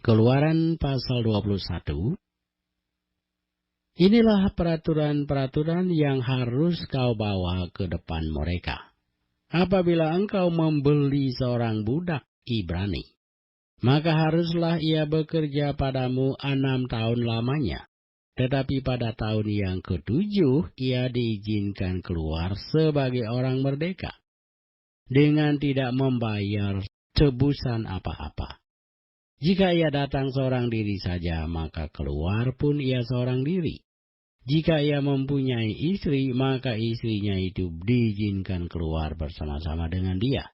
Keluaran pasal 21. Inilah peraturan-peraturan yang harus kau bawa ke depan mereka. Apabila engkau membeli seorang budak Ibrani, maka haruslah ia bekerja padamu 6 tahun lamanya. Tetapi pada tahun yang ke-7 ia diizinkan keluar sebagai orang merdeka, dengan tidak membayar tebusan apa-apa. Jika ia datang seorang diri saja, maka keluar pun ia seorang diri. Jika ia mempunyai istri, maka istrinya itu diizinkan keluar bersama-sama dengan dia.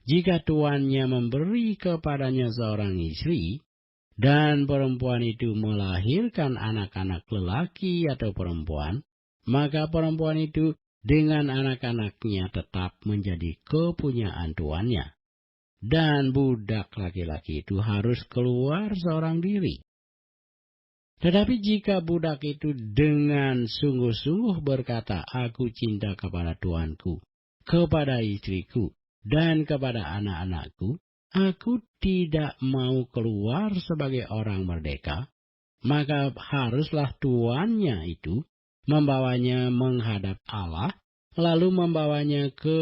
Jika tuannya memberi kepadanya seorang istri, dan perempuan itu melahirkan anak-anak lelaki atau perempuan, maka perempuan itu dengan anak-anaknya tetap menjadi kepunyaan tuannya. Dan budak laki-laki itu harus keluar seorang diri. Tetapi jika budak itu dengan sungguh-sungguh berkata, aku cinta kepada tuanku, kepada istriku, dan kepada anak-anakku, aku tidak mau keluar sebagai orang merdeka, maka haruslah tuannya itu membawanya menghadap Allah, lalu membawanya ke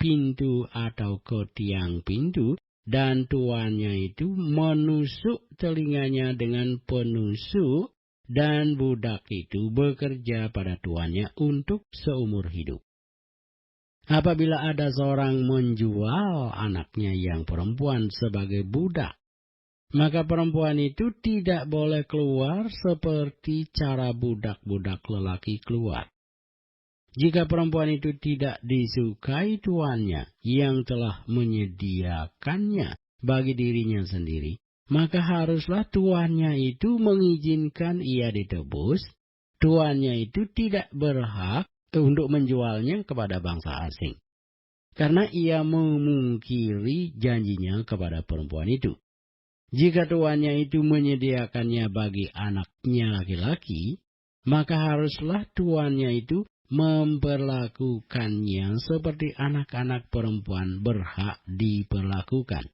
pintu atau ke tiang pintu, dan tuannya itu menusuk telinganya dengan penusuk, dan budak itu bekerja pada tuannya untuk seumur hidup. Apabila ada seorang menjual anaknya yang perempuan sebagai budak, maka perempuan itu tidak boleh keluar seperti cara budak-budak lelaki keluar. Jika perempuan itu tidak disukai tuannya yang telah menyediakannya bagi dirinya sendiri, maka haruslah tuannya itu mengizinkan ia ditebus. Tuannya itu tidak berhak untuk menjualnya kepada bangsa asing, karena ia memungkiri janjinya kepada perempuan itu. Jika tuannya itu menyediakannya bagi anaknya laki-laki, maka haruslah tuannya itu memperlakukannya seperti anak-anak perempuan berhak diperlakukan.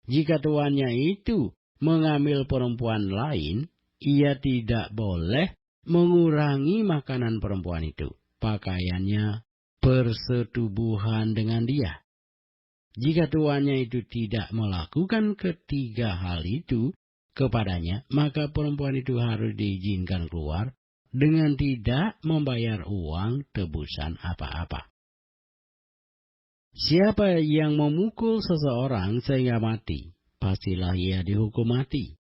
Jika tuannya itu mengambil perempuan lain, ia tidak boleh mengurangi makanan perempuan itu, pakaiannya, persetubuhan dengan dia. Jika tuannya itu tidak melakukan ketiga hal itu kepadanya, maka perempuan itu harus diizinkan keluar dengan tidak membayar uang tebusan apa-apa. Siapa yang memukul seseorang sehingga mati, pastilah ia dihukum mati.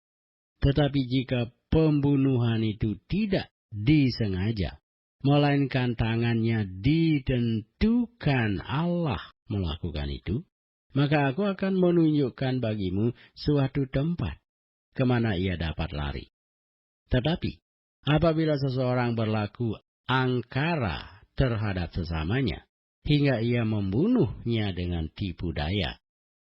Tetapi jika pembunuhan itu tidak disengaja, melainkan tangannya ditentukan Allah melakukan itu, maka aku akan menunjukkan bagimu suatu tempat kemana ia dapat lari. Tetapi apabila seseorang berlaku angkara terhadap sesamanya, hingga ia membunuhnya dengan tipu daya,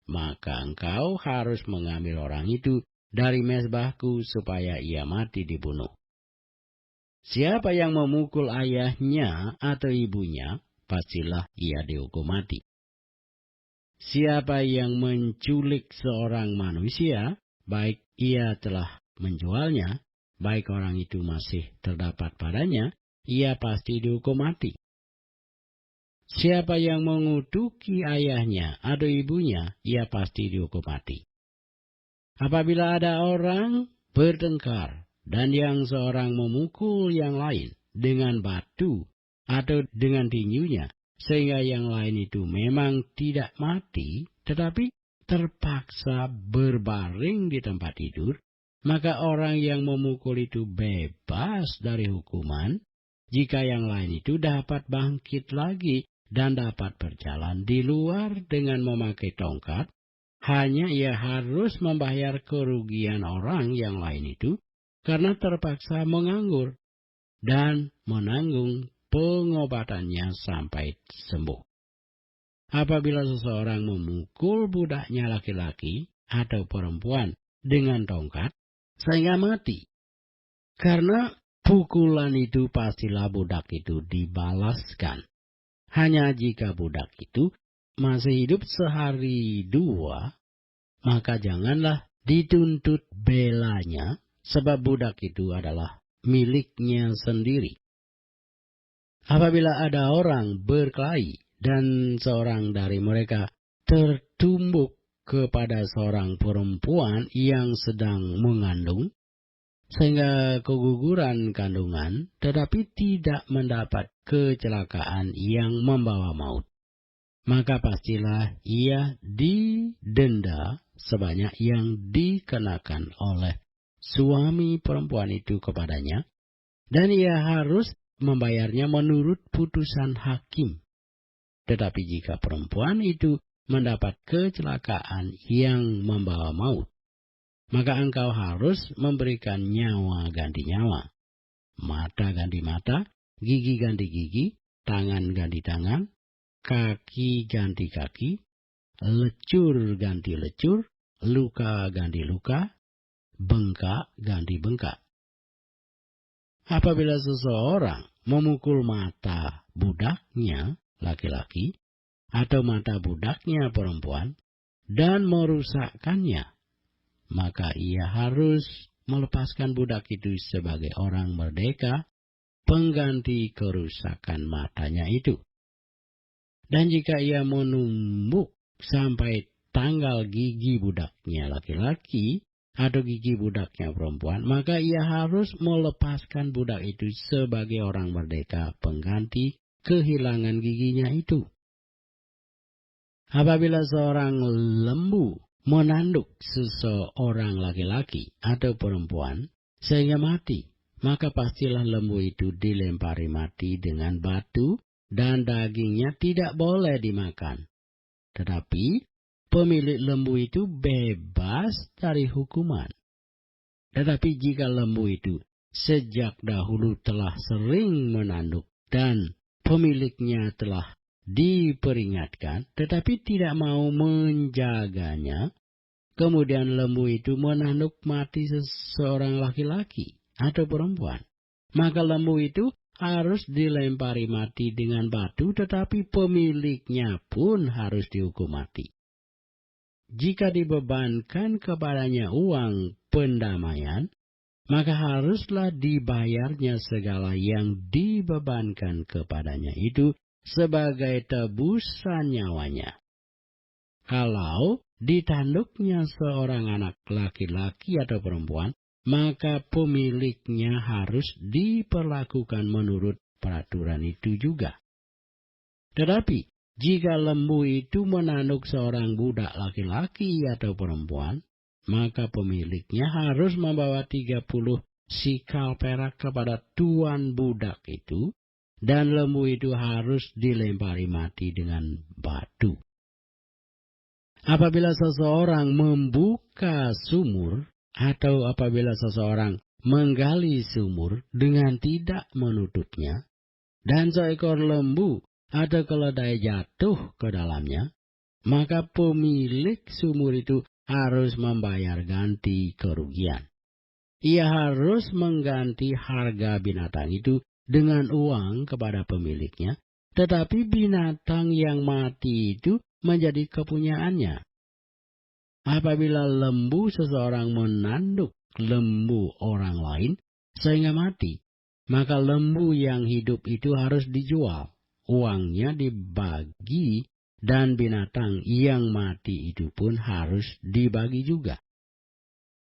maka engkau harus mengambil orang itu dari mezbahku supaya ia mati dibunuh. Siapa yang memukul ayahnya atau ibunya, pastilah ia dihukum mati. Siapa yang menculik seorang manusia, baik ia telah menjualnya, baik orang itu masih terdapat padanya, ia pasti dihukum mati. Siapa yang mengutuki ayahnya atau ibunya, ia pasti dihukum mati. Apabila ada orang bertengkar, dan yang seorang memukul yang lain dengan batu atau dengan tinjunya, sehingga yang lain itu memang tidak mati, tetapi terpaksa berbaring di tempat tidur, maka orang yang memukul itu bebas dari hukuman, jika yang lain itu dapat bangkit lagi dan dapat berjalan di luar dengan memakai tongkat. Hanya ia harus membayar kerugian orang yang lain itu karena terpaksa menganggur dan menanggung pengobatannya sampai sembuh. Apabila seseorang memukul budaknya laki-laki atau perempuan dengan tongkat sehingga mati, karena pukulan itu pastilah budak itu dibalaskan. Hanya jika budak itu masih hidup sehari dua, maka janganlah dituntut belanya, sebab budak itu adalah miliknya sendiri. Apabila ada orang berkelahi dan seorang dari mereka tertumbuk kepada seorang perempuan yang sedang mengandung, sehingga keguguran kandungan, tetapi tidak mendapat kecelakaan yang membawa maut, maka pastilah ia didenda sebanyak yang dikenakan oleh suami perempuan itu kepadanya, dan ia harus membayarnya menurut putusan hakim. Tetapi jika perempuan itu mendapat kecelakaan yang membawa maut, maka engkau harus memberikan nyawa ganti nyawa, mata ganti mata, gigi ganti gigi, tangan ganti tangan, kaki ganti kaki, lecur ganti lecur, luka ganti luka, bengkak ganti bengkak. Apabila seseorang memukul mata budaknya laki-laki atau mata budaknya perempuan dan merusakkannya, maka ia harus melepaskan budak itu sebagai orang merdeka, pengganti kerusakan matanya itu. Dan jika ia menumbuk sampai tanggal gigi budaknya laki-laki atau gigi budaknya perempuan, maka ia harus melepaskan budak itu sebagai orang merdeka, pengganti kehilangan giginya itu. Apabila seorang lembu menanduk seseorang laki-laki atau perempuan sehingga mati, maka pastilah lembu itu dilempari mati dengan batu dan dagingnya tidak boleh dimakan. Tetapi pemilik lembu itu bebas dari hukuman. Tetapi jika lembu itu sejak dahulu telah sering menanduk dan pemiliknya telah diperingatkan, tetapi tidak mau menjaganya, kemudian lembu itu menanduk mati seseorang laki-laki atau perempuan, maka lembu itu harus dilempari mati dengan batu, tetapi pemiliknya pun harus dihukum mati. Jika dibebankan kepadanya uang pendamaian, maka haruslah dibayarnya segala yang dibebankan kepadanya itu sebagai tebusan nyawanya. Kalau ditanduknya seorang anak laki-laki atau perempuan, maka pemiliknya harus diperlakukan menurut peraturan itu juga. Tetapi jika lembu itu menanduk seorang budak laki-laki atau perempuan, maka pemiliknya harus membawa 30 sikal perak kepada tuan budak itu, dan lembu itu harus dilempari mati dengan batu. Apabila seseorang membuka sumur, atau apabila seseorang menggali sumur dengan tidak menutupnya, dan seekor lembu atau keledai jatuh ke dalamnya, maka pemilik sumur itu harus membayar ganti kerugian. Ia harus mengganti harga binatang itu dengan uang kepada pemiliknya, tetapi binatang yang mati itu menjadi kepunyaannya. Apabila lembu seseorang menanduk lembu orang lain sehingga mati, maka lembu yang hidup itu harus dijual, uangnya dibagi, dan binatang yang mati itu pun harus dibagi juga.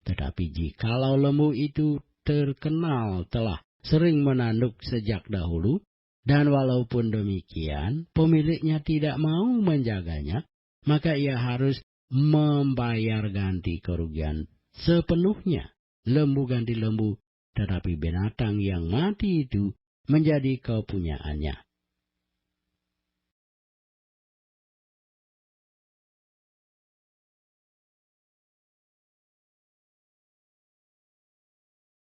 Tetapi jikalau lembu itu terkenal telah sering menanduk sejak dahulu, dan walaupun demikian pemiliknya tidak mau menjaganya, maka ia harus membayar ganti kerugian sepenuhnya, lembu ganti lembu, tetapi binatang yang mati itu menjadi kepunyaannya.